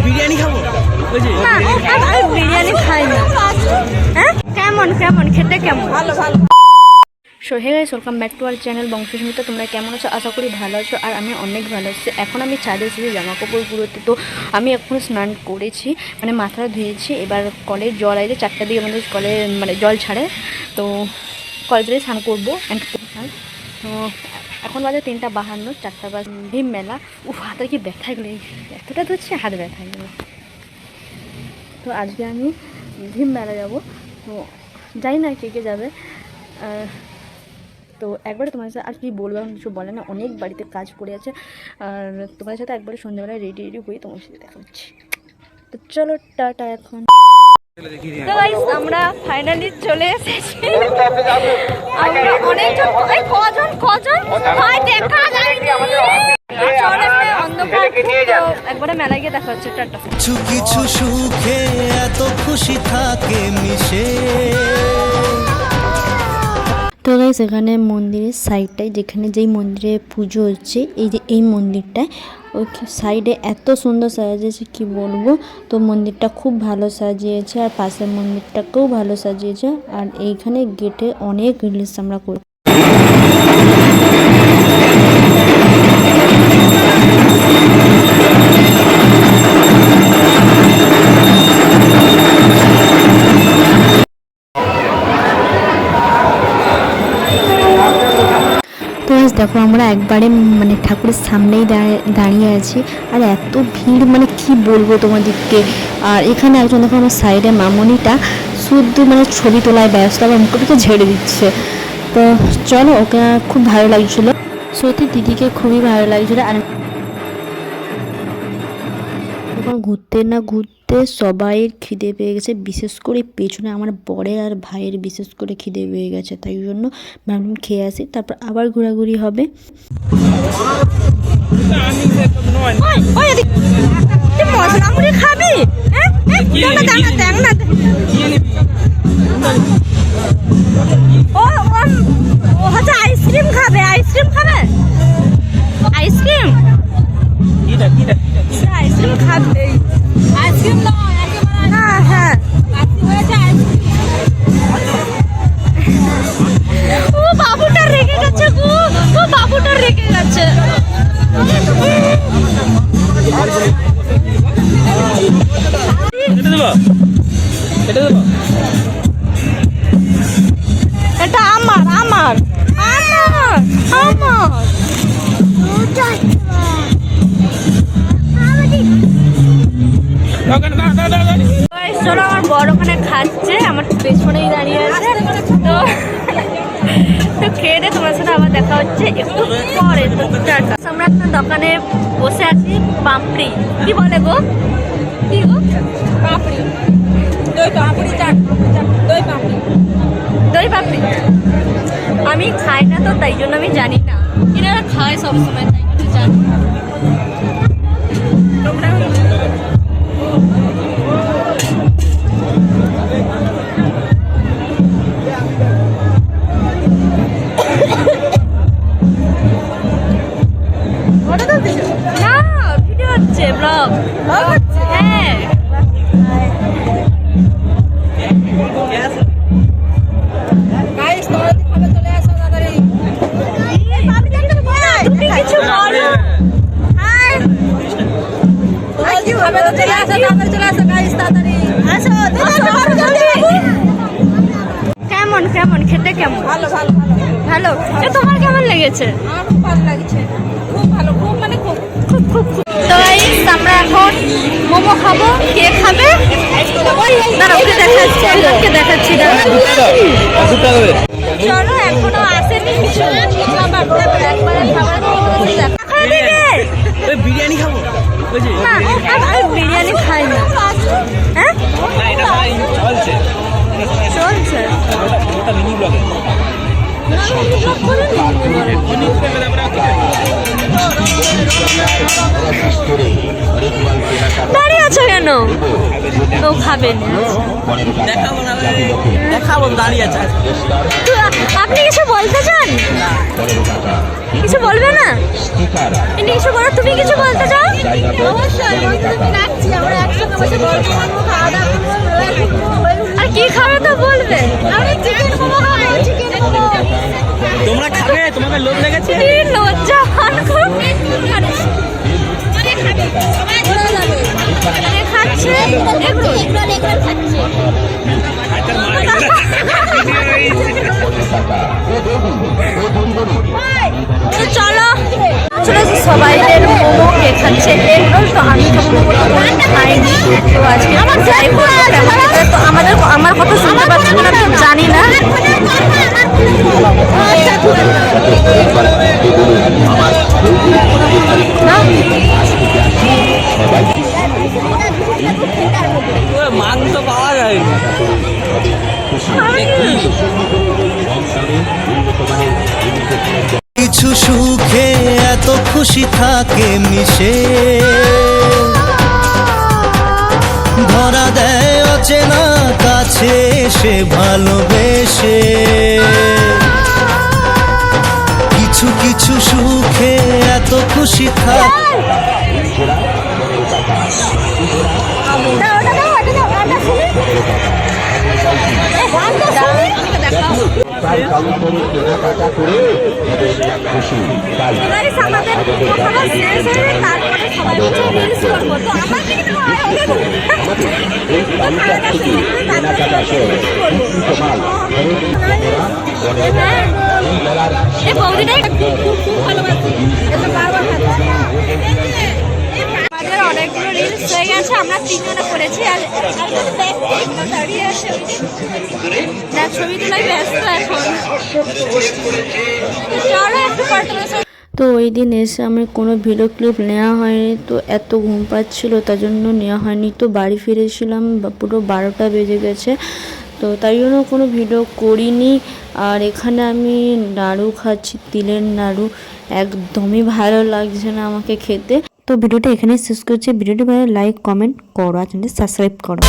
বিরিয়ানি খাবো। না আমি বিরিয়ানি খাই না। হ্যাঁ কেমন কেমন খেতে কেমন? ভালো ভালো। So hey guys, welcome back to our channel বংশসমিতা। তোমরা কেমন আছো? আশা করি ভালো আছো। আর আমি অনেক ভালো আছি। এখন আমি ছাদে এসেছি জামা কাপড় পুরোতে। তো আমি এখন স্নান করেছি, মানে মাথাটা ধুয়েছি। এবার কলের জল আইলে 4টার দিকে আমাদের কলে মানে জল ছাড়ে, তো কলের জলে স্নান করবো। তো এখন বাজে 3:52, 4টা বাজে। ভীম মেলা, হাতের কি ব্যথা গেলো, এতটা ধরছে হাত ব্যথা গেলো। তো আজকে আমি ভীম মেলা যাবো। তো জানি না কে কে যাবে। তো একবারে তোমাদের সাথে আর কি বলবো, এখন কিছু বলে না, অনেক বাড়িতে কাজ পড়ে আছে। আর তোমাদের সাথে একবারে সন্ধ্যাবেলায় রেডি হয়ে তোমার সাথে দেখা হচ্ছে। তো চলো টাটা। এখন তো গাইস আমরা ফাইনালি চলে এসেছি। আমরা অনেকজন, কজন ভাই দেখা যায়নি। চলো অন্ধকার, একবারে মেলায় গিয়ে দেখা হচ্ছে। টাটা। কিছু কিছু সুখে এত খুশি থাকে মিশে। তো গাইস এখানে মন্দিরের সাইডটায়, যেখানে যেই মন্দিরে পুজো হচ্ছে, এই যে এই মন্দিরটায়, ওই সাইডে এত সুন্দর সাজিয়েছে কি বলবো। তো মন্দিরটা খুব ভালো সাজিয়েছে, আর পাশের মন্দিরটাকেও ভালো সাজিয়েছে। আর এইখানে গেটে অনেক রিলস আমরা করি। দেখো আমরা একবারে মানে ঠাকুরের সামনেই দাঁড়িয়ে আছি, আর এত ভিড় মানে কি বলবো তোমাদেরকে। আর এখানে একজন দেখো আমার সাইডে মামনিটা শুধু মানে ছবি তোলায় ব্যস্ত, আবার মুখটাকে ঝেড়ে দিচ্ছে। তো চলো, ওকে খুব ভালো লাগছিল, সত্যি দিদিকে খুবই ভালো লাগছিল। আর এখন ঘুরতে না ঘুরতে সবাইয়ের খিদে পেয়ে গেছে, বিশেষ করে পেছনে আমার বরের আর ভাইয়ের বিশেষ করে খিদে পেয়ে গেছে। তাই জন্য ভাবলাম খেয়ে আসি, তারপর আবার ঘোরাঘুরি হবে। খাবি আইসক্রিম খাবে? আইসক্রিম খাবে? আইসক্রিম আইসক্রিম খাবে? আইসক্রিম হ্যাঁ হ্যাঁ। ও বাবুটা রেগে গেছে গো, ও বাবুটা রেগে গেছে। এটা আমার আমার আমার আমার। চলো, আমার বড় ওখানে খাচ্ছে, আমার পেছনেই দাঁড়িয়ে আছে। তো খেয়ে দে, তোমার সাথে আবার দেখা হচ্ছে একটু পরে। তো আমরা একটা দোকানে বসে আছি, পাপড়ি কি বলে গো, কি গো? পাপড়ি, দই পাপড়ি, দই পাপড়ি, দই পাপড়ি। আমি খাই না, তো তাই জন্য আমি জানি না। এনারা খায় সবসময়, তাই জন্য জানি। কেমন কেমন খেতে কেমন? ভালো ভালো ভালো। তোমার কেমন লেগেছে? আমার খুব ভালো লাগছে, খুব ভালো, খুব মানে খুব খুব খুব খুব। তো আমরা এখন মোমো খাবো। কে খাবে? দাঁড়া, ওকে দেখাচ্ছি, ওকে দেখাচ্ছি। চলো, এখনো আসেনি কিছু খাবার, একবারে খাবার বিরিয়ানি খাবো। না আমি বিরিয়ানি খাই না। হ্যাঁ চলছে চলছে। দাঁড়িয়ে আছো কেন? ও খাবেন, দেখাবো দাঁড়িয়ে আছে। আপনি কিছু বলতে চান? কিছু বলবে না? কিছু বলো, তুমি কিছু বলতে চাও? অবশ্যই। বসে গল্প করবো, খাওয়া দাওয়া করবো, মেলায় ঘুরবো, আর কি খাবে তো বলবে। আমি চিকেন মোমো খাবো, চিকেন মোমো। তোমরা খাবে, তোমাদের লোভ লেগেছে। কি লজ্জা খুব। খাচ্ছে এগুলো তো চলো চলে সবাইদের মোমো কে খাচ্ছে এগরোল। তো আমি তো মোমো খাইনি, তো আজকে আমার যাই হোক তো আমার কথা শুনতে পাচ্ছি না, তো জানি না। মান তো পাওয়া যায়। কিছু সুখে এত খুশি থাকে মিশে, ধরা দেয় অচেনা কাছে এসে ভালোবেসে। কিছু কিছু সুখে এত খুশি থাকে। আমাদের অনেকগুলো রিলস হয়ে গেছে, আমরা তিনজনে করেছি। আর দাঁড়িয়ে আছে না, ছবি তোলাই ব্যস্ত এখন। চলো একটু পরে। তো ওই দিন এসে আমি কোনো ভিডিও ক্লিপ নেওয়া হয়নি, তো এত ঘুম পাচ্ছিল তার জন্য নেওয়া হয়নি। তো বাড়ি ফিরেছিলাম পুরো 12টা বেজে গেছে, তো তাই জন্য কোনো ভিডিও করিনি। আর এখানে আমি নাড়ু খাচ্ছি, তিলের নাড়ু, একদমই ভালো লাগছে না আমাকে খেতে। তো ভিডিওটা এখানেই শেষ করছি। ভিডিওটি ভালো লাইক কমেন্ট করো আর চ্যানেলটি সাবস্ক্রাইব করো।